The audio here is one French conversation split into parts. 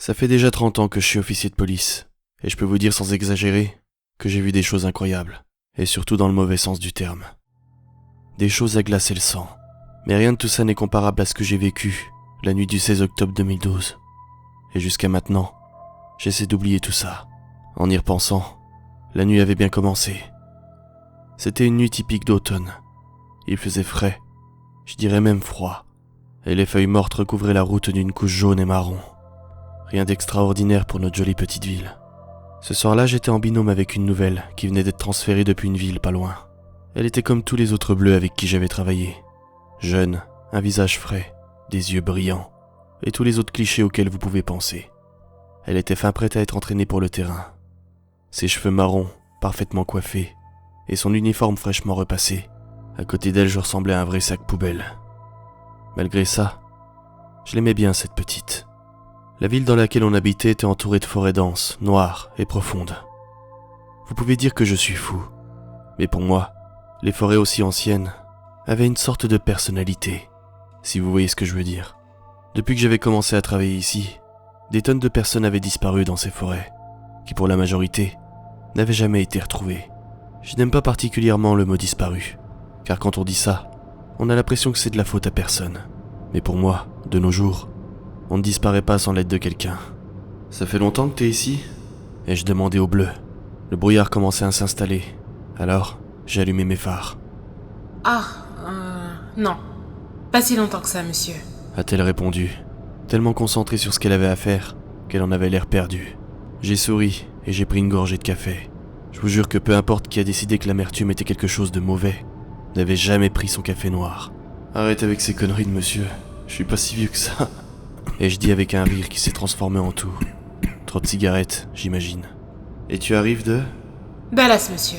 Ça fait déjà 30 ans que je suis officier de police, et je peux vous dire sans exagérer que j'ai vu des choses incroyables, et surtout dans le mauvais sens du terme. Des choses à glacer le sang. Mais rien de tout ça n'est comparable à ce que j'ai vécu la nuit du 16 octobre 2012. Et jusqu'à maintenant, j'essaie d'oublier tout ça. En y repensant, la nuit avait bien commencé. C'était une nuit typique d'automne. Il faisait frais, je dirais même froid, et les feuilles mortes recouvraient la route d'une couche jaune et marron. Rien d'extraordinaire pour notre jolie petite ville. Ce soir-là, j'étais en binôme avec une nouvelle qui venait d'être transférée depuis une ville pas loin. Elle était comme tous les autres bleus avec qui j'avais travaillé. Jeune, un visage frais, des yeux brillants, et tous les autres clichés auxquels vous pouvez penser. Elle était fin prête à être entraînée pour le terrain. Ses cheveux marrons, parfaitement coiffés, et son uniforme fraîchement repassé. À côté d'elle, je ressemblais à un vrai sac poubelle. Malgré ça, je l'aimais bien cette petite. La ville dans laquelle on habitait était entourée de forêts denses, noires et profondes. Vous pouvez dire que je suis fou, mais pour moi, les forêts aussi anciennes avaient une sorte de personnalité, si vous voyez ce que je veux dire. Depuis que j'avais commencé à travailler ici, des tonnes de personnes avaient disparu dans ces forêts, qui pour la majorité n'avaient jamais été retrouvées. Je n'aime pas particulièrement le mot disparu, car quand on dit ça, on a l'impression que c'est de la faute à personne. Mais pour moi, de nos jours, on ne disparaît pas sans l'aide de quelqu'un. « Ça fait longtemps que t'es ici ?» ai-je demandé au bleu. Le brouillard commençait à s'installer, alors j'ai allumé mes phares. « Non, pas si longtemps que ça, monsieur. » a-t-elle répondu, tellement concentrée sur ce qu'elle avait à faire qu'elle en avait l'air perdue. J'ai souri et j'ai pris une gorgée de café. Je vous jure que peu importe qui a décidé que l'amertume était quelque chose de mauvais, n'avait jamais pris son café noir. « Arrête avec ces conneries de monsieur, je suis pas si vieux que ça. » Et je dis avec un rire qui s'est transformé en tout. Trop de cigarettes, j'imagine. « Et tu arrives de... » Dallas, monsieur.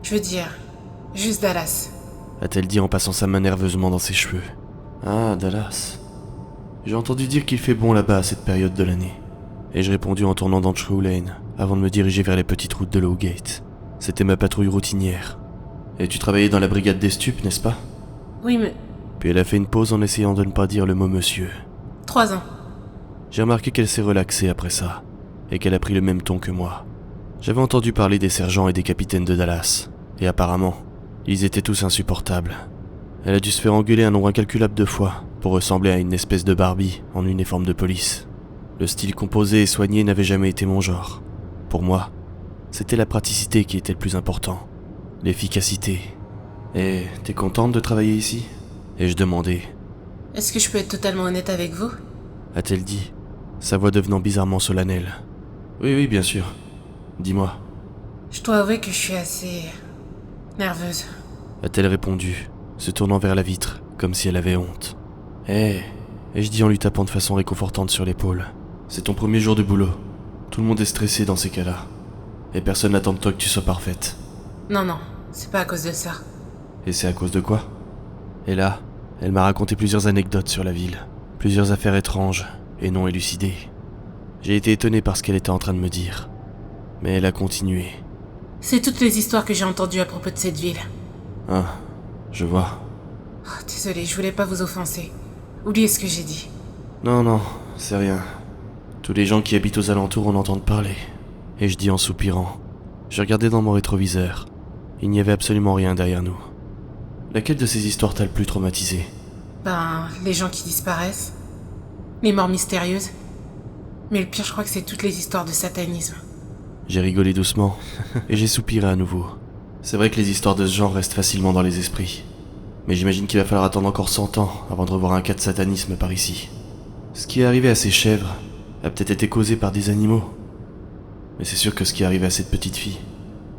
Je veux dire, juste Dallas. A-t-elle dit en passant sa main nerveusement dans ses cheveux. Ah, Dallas. J'ai entendu dire qu'il fait bon là-bas à cette période de l'année. Ai-je répondu en tournant dans True Lane, avant de me diriger vers les petites routes de Lowgate. C'était ma patrouille routinière. Et tu travaillais dans la brigade des stupes, n'est-ce pas? Oui, mais... Puis elle a fait une pause en essayant de ne pas dire le mot monsieur. 3 ans. J'ai remarqué qu'elle s'est relaxée après ça, et qu'elle a pris le même ton que moi. J'avais entendu parler des sergents et des capitaines de Dallas, et apparemment, ils étaient tous insupportables. Elle a dû se faire engueuler un nombre incalculable de fois pour ressembler à une espèce de Barbie en uniforme de police. Le style composé et soigné n'avait jamais été mon genre. Pour moi, c'était la praticité qui était le plus important, l'efficacité. Et t'es contente de travailler ici? Ai-je demandé. Est-ce que je peux être totalement honnête avec vous? A-t-elle dit, sa voix devenant bizarrement solennelle. Oui, bien sûr. Dis-moi. Je dois avouer que je suis assez... nerveuse. A-t-elle répondu, se tournant vers la vitre, comme si elle avait honte. Ai-je dit en lui tapant de façon réconfortante sur l'épaule. C'est ton premier jour de boulot. Tout le monde est stressé dans ces cas-là. Et personne n'attend de toi que tu sois parfaite. Non, c'est pas à cause de ça. Et c'est à cause de quoi? Et là, elle m'a raconté plusieurs anecdotes sur la ville. Plusieurs affaires étranges et non élucidées. J'ai été étonné par ce qu'elle était en train de me dire. Mais elle a continué. C'est toutes les histoires que j'ai entendues à propos de cette ville. Ah, je vois. Oh, désolée, je voulais pas vous offenser. Oubliez ce que j'ai dit. Non, c'est rien. Tous les gens qui habitent aux alentours en entendent parler. Et je dis en soupirant. J'ai regardé dans mon rétroviseur. Il n'y avait absolument rien derrière nous. Laquelle de ces histoires t'a le plus traumatisé? Les gens qui disparaissent. Les morts mystérieuses. Mais le pire, je crois que c'est toutes les histoires de satanisme. J'ai rigolé doucement, et j'ai soupiré à nouveau. C'est vrai que les histoires de ce genre restent facilement dans les esprits. Mais j'imagine qu'il va falloir attendre encore 100 ans avant de revoir un cas de satanisme par ici. Ce qui est arrivé à ces chèvres a peut-être été causé par des animaux. Mais c'est sûr que ce qui est arrivé à cette petite fille,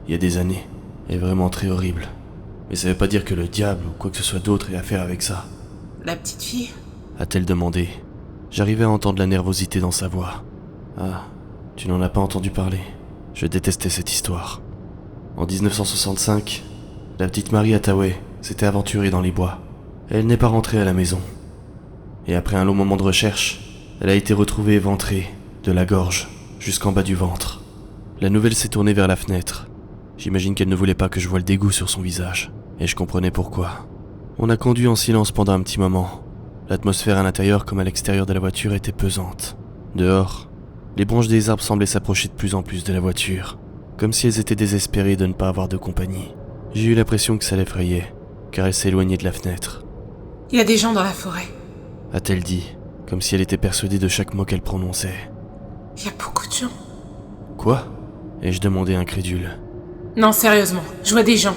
il y a des années, est vraiment très horrible. Mais ça veut pas dire que le diable ou quoi que ce soit d'autre ait à faire avec ça. La petite fille? A-t-elle demandé. J'arrivais à entendre la nervosité dans sa voix. Ah, tu n'en as pas entendu parler. Je détestais cette histoire. En 1965, la petite Marie Hathaway s'était aventurée dans les bois. Elle n'est pas rentrée à la maison. Et après un long moment de recherche, elle a été retrouvée éventrée, de la gorge jusqu'en bas du ventre. La nouvelle s'est tournée vers la fenêtre. J'imagine qu'elle ne voulait pas que je voie le dégoût sur son visage, et je comprenais pourquoi. On a conduit en silence pendant un petit moment. L'atmosphère à l'intérieur comme à l'extérieur de la voiture était pesante. Dehors, les branches des arbres semblaient s'approcher de plus en plus de la voiture, comme si elles étaient désespérées de ne pas avoir de compagnie. J'ai eu l'impression que ça l'effrayait, car elle s'éloignait de la fenêtre. Il y a des gens dans la forêt. A-t-elle dit, comme si elle était persuadée de chaque mot qu'elle prononçait. Il y a beaucoup de gens. Quoi ? Ai-je demandé incrédule. Non, sérieusement, je vois des gens.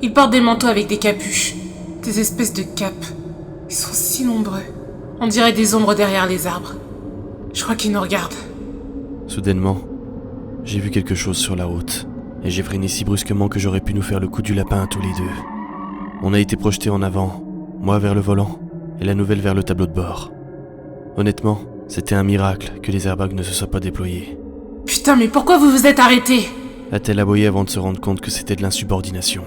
Ils portent des manteaux avec des capuches. Des espèces de capes. Ils sont si nombreux. On dirait des ombres derrière les arbres. Je crois qu'ils nous regardent. Soudainement, j'ai vu quelque chose sur la route, et j'ai freiné si brusquement que j'aurais pu nous faire le coup du lapin à tous les deux. On a été projetés en avant, moi vers le volant, et la nouvelle vers le tableau de bord. Honnêtement, c'était un miracle que les airbags ne se soient pas déployés. Putain, mais pourquoi vous vous êtes arrêtés ? A-t-elle aboyé avant de se rendre compte que c'était de l'insubordination.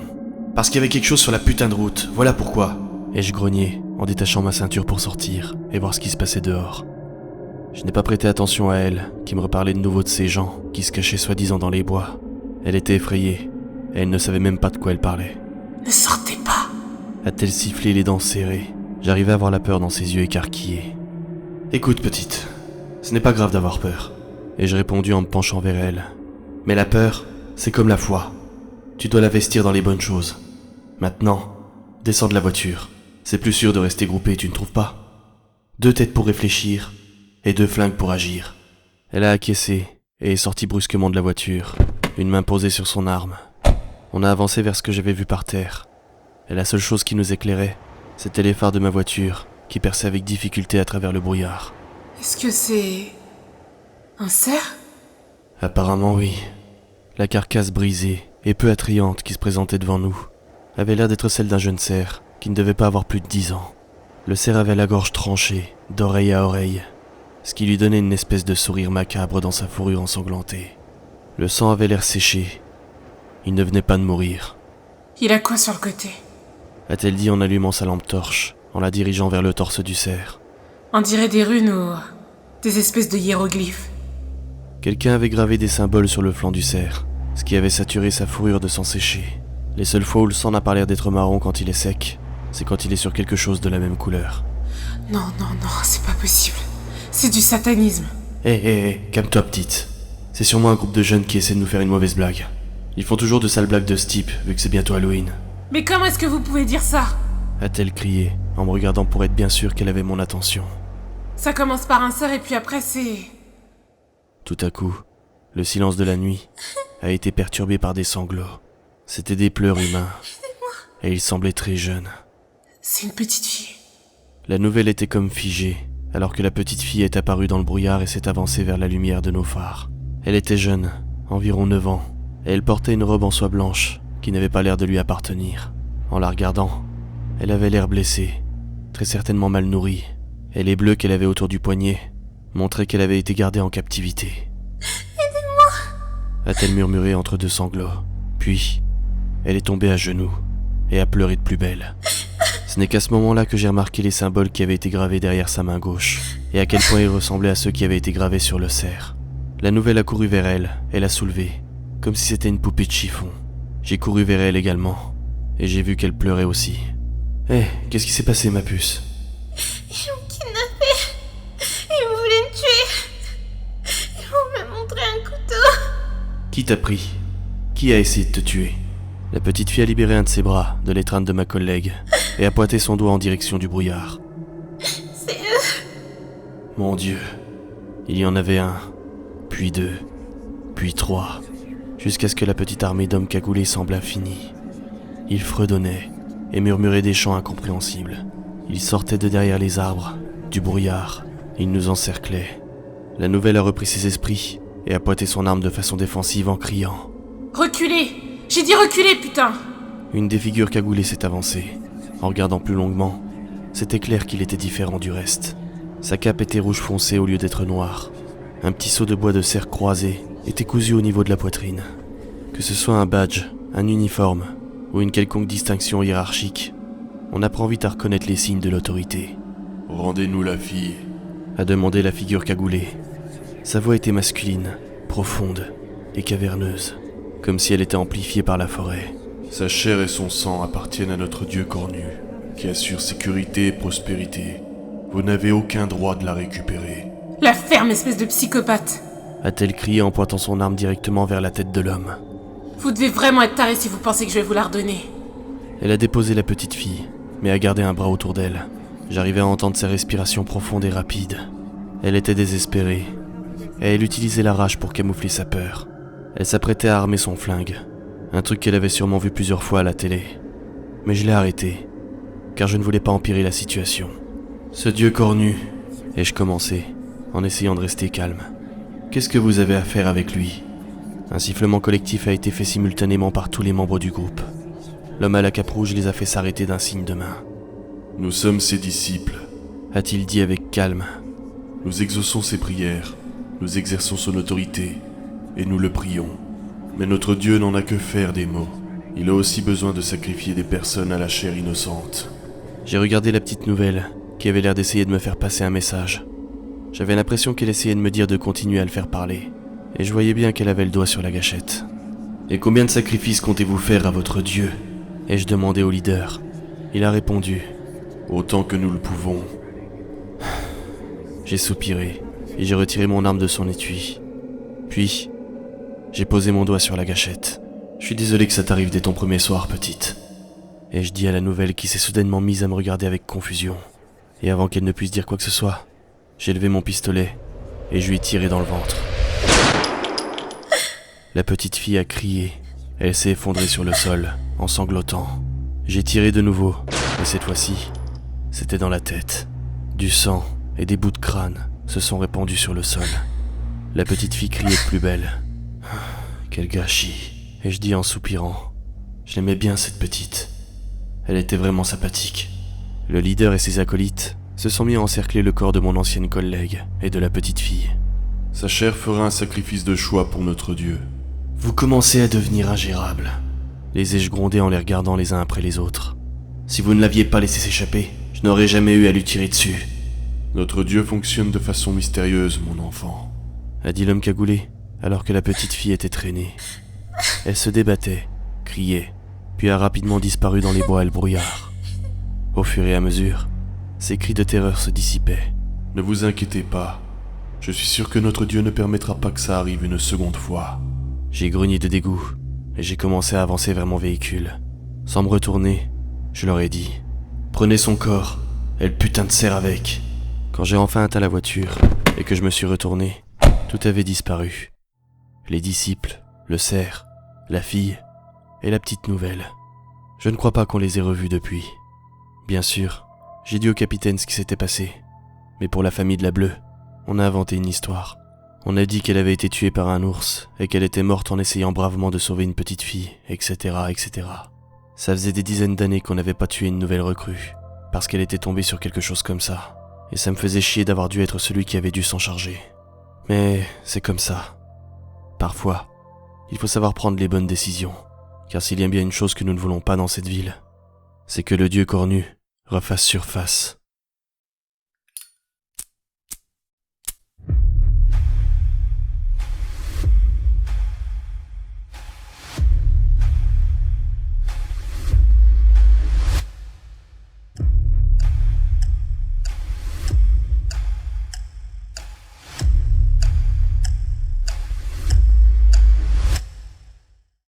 Parce qu'il y avait quelque chose sur la putain de route, voilà pourquoi. Ai-je grogné en détachant ma ceinture pour sortir et voir ce qui se passait dehors. Je n'ai pas prêté attention à elle, qui me reparlait de nouveau de ces gens qui se cachaient soi-disant dans les bois. Elle était effrayée, et elle ne savait même pas de quoi elle parlait. Ne sortez pas ! A-t-elle sifflé les dents serrées ? J'arrivais à voir la peur dans ses yeux écarquillés. Écoute, petite, ce n'est pas grave d'avoir peur. Ai-je répondu en me penchant vers elle. Mais la peur, c'est comme la foi. Tu dois l'investir dans les bonnes choses. Maintenant, descends de la voiture. C'est plus sûr de rester groupé, tu ne trouves pas ? 2 têtes pour réfléchir, et 2 flingues pour agir. Elle a acquiescé, et est sortie brusquement de la voiture, une main posée sur son arme. On a avancé vers ce que j'avais vu par terre, et la seule chose qui nous éclairait, c'était les phares de ma voiture, qui perçaient avec difficulté à travers le brouillard. Est-ce que c'est... un cerf ? Apparemment oui. La carcasse brisée et peu attrayante qui se présentait devant nous avait l'air d'être celle d'un jeune cerf qui ne devait pas avoir plus de 10 ans. Le cerf avait la gorge tranchée, d'oreille à oreille, ce qui lui donnait une espèce de sourire macabre dans sa fourrure ensanglantée. Le sang avait l'air séché. Il ne venait pas de mourir. Il a quoi sur le côté ? A-t-elle dit en allumant sa lampe torche, en la dirigeant vers le torse du cerf. On dirait des runes ou... des espèces de hiéroglyphes. Quelqu'un avait gravé des symboles sur le flanc du cerf, ce qui avait saturé sa fourrure de sang séché. Les seules fois où le sang n'a pas l'air d'être marron quand il est sec, c'est quand il est sur quelque chose de la même couleur. Non, c'est pas possible. C'est du satanisme. Hé, calme-toi petite. C'est sûrement un groupe de jeunes qui essaient de nous faire une mauvaise blague. Ils font toujours de sales blagues de ce type, vu que c'est bientôt Halloween. Mais comment est-ce que vous pouvez dire ça ? A-t-elle crié, en me regardant pour être bien sûre qu'elle avait mon attention. Ça commence par un cerf et puis après c'est... Tout à coup, le silence de la nuit a été perturbé par des sanglots. C'étaient des pleurs humains, et ils semblaient très jeunes. C'est une petite fille. La nouvelle était comme figée, alors que la petite fille est apparue dans le brouillard et s'est avancée vers la lumière de nos phares. Elle était jeune, environ 9 ans, et elle portait une robe en soie blanche qui n'avait pas l'air de lui appartenir. En la regardant, elle avait l'air blessée, très certainement mal nourrie, et les bleus qu'elle avait autour du poignet montraient qu'elle avait été gardée en captivité. « Aidez-moi » a-t-elle murmuré entre 2 sanglots. Puis, elle est tombée à genoux et a pleuré de plus belle. Ce n'est qu'à ce moment-là que j'ai remarqué les symboles qui avaient été gravés derrière sa main gauche, et à quel point ils ressemblaient à ceux qui avaient été gravés sur le cerf. La nouvelle a couru vers elle, et l'a soulevée, comme si c'était une poupée de chiffon. J'ai couru vers elle également, et j'ai vu qu'elle pleurait aussi. Hé, qu'est-ce qui s'est passé, ma puce ? Ils m'ont kidnappé. Ils voulaient me tuer. Ils vont me montrer un couteau. Qui t'a pris ? Qui a essayé de te tuer ? La petite fille a libéré un de ses bras de l'étreinte de ma collègue et a pointé son doigt en direction du brouillard. C'est eux. Mon Dieu, il y en avait 1, puis 2, puis 3, jusqu'à ce que la petite armée d'hommes cagoulés semblât finie. Ils fredonnaient et murmuraient des chants incompréhensibles. Ils sortaient de derrière les arbres, du brouillard, ils nous encerclaient. La nouvelle a repris ses esprits et a pointé son arme de façon défensive en criant. Reculez ! J'ai dit reculez, putain ! Une des figures cagoulées s'est avancée. En regardant plus longuement, c'était clair qu'il était différent du reste. Sa cape était rouge foncé au lieu d'être noire. Un petit seau de bois de cerf croisé était cousu au niveau de la poitrine. Que ce soit un badge, un uniforme ou une quelconque distinction hiérarchique, on apprend vite à reconnaître les signes de l'autorité. « Rendez-nous la fille » a demandé la figure cagoulée. Sa voix était masculine, profonde et caverneuse, comme si elle était amplifiée par la forêt. « Sa chair et son sang appartiennent à notre Dieu cornu, qui assure sécurité et prospérité. Vous n'avez aucun droit de la récupérer. » La ferme, espèce de psychopathe! A-t-elle crié en pointant son arme directement vers la tête de l'homme. Vous devez vraiment être taré si vous pensez que je vais vous la redonner. Elle a déposé la petite fille, mais a gardé un bras autour d'elle. J'arrivais à entendre ses respirations profondes et rapides. Elle était désespérée, et elle utilisait la rage pour camoufler sa peur. Elle s'apprêtait à armer son flingue, un truc qu'elle avait sûrement vu plusieurs fois à la télé. Mais je l'ai arrêtée, car je ne voulais pas empirer la situation. Ce dieu cornu, ai-je commencé, en essayant de rester calme. Qu'est-ce que vous avez à faire avec lui ? Un sifflement collectif a été fait simultanément par tous les membres du groupe. L'homme à la cape rouge les a fait s'arrêter d'un signe de main. Nous sommes ses disciples. A-t-il dit avec calme. Nous exauçons ses prières, nous exerçons son autorité, et nous le prions. Mais notre Dieu n'en a que faire des mots. Il a aussi besoin de sacrifier des personnes à la chair innocente. J'ai regardé la petite nouvelle, qui avait l'air d'essayer de me faire passer un message. J'avais l'impression qu'elle essayait de me dire de continuer à le faire parler, et je voyais bien qu'elle avait le doigt sur la gâchette. « Et combien de sacrifices comptez-vous faire à votre Dieu ?» ai-je demandé au leader. Il a répondu. « Autant que nous le pouvons. » J'ai soupiré, et j'ai retiré mon arme de son étui. Puis, j'ai posé mon doigt sur la gâchette. « Je suis désolé que ça t'arrive dès ton premier soir, petite. » ai-je dit à la nouvelle qui s'est soudainement mise à me regarder avec confusion. Et avant qu'elle ne puisse dire quoi que ce soit, j'ai levé mon pistolet et je lui ai tiré dans le ventre. La petite fille a crié. Elle s'est effondrée sur le sol, en sanglotant. J'ai tiré de nouveau, mais cette fois-ci, c'était dans la tête. Du sang et des bouts de crâne se sont répandus sur le sol. La petite fille criait de plus belle. Quel gâchis, ai-je dit en soupirant. Je l'aimais bien cette petite. Elle était vraiment sympathique. Le leader et ses acolytes se sont mis à encercler le corps de mon ancienne collègue et de la petite fille. Sa chair fera un sacrifice de choix pour notre Dieu. Vous commencez à devenir ingérable, les ai-je grondés en les regardant les uns après les autres. Si vous ne l'aviez pas laissé s'échapper, je n'aurais jamais eu à lui tirer dessus. Notre Dieu fonctionne de façon mystérieuse, mon enfant, a dit l'homme cagoulé, alors que la petite fille était traînée. Elle se débattait, criait, puis a rapidement disparu dans les bois et le brouillard. Au fur et à mesure, ses cris de terreur se dissipaient. Ne vous inquiétez pas. Je suis sûr que notre Dieu ne permettra pas que ça arrive une seconde fois. J'ai grogné de dégoût et j'ai commencé à avancer vers mon véhicule. Sans me retourner, je leur ai dit « Prenez son corps, et le putain de serre avec !» Quand j'ai enfin atteint la voiture et que je me suis retourné, tout avait disparu. Les disciples, le cerf, la fille et la petite nouvelle. Je ne crois pas qu'on les ait revus depuis. Bien sûr, j'ai dit au capitaine ce qui s'était passé. Mais pour la famille de la Bleue, on a inventé une histoire. On a dit qu'elle avait été tuée par un ours et qu'elle était morte en essayant bravement de sauver une petite fille, etc., etc. Ça faisait des dizaines d'années qu'on n'avait pas tué une nouvelle recrue, parce qu'elle était tombée sur quelque chose comme ça. Et ça me faisait chier d'avoir dû être celui qui avait dû s'en charger. Mais c'est comme ça. Parfois, il faut savoir prendre les bonnes décisions. Car s'il y a bien une chose que nous ne voulons pas dans cette ville, c'est que le dieu cornu refasse surface.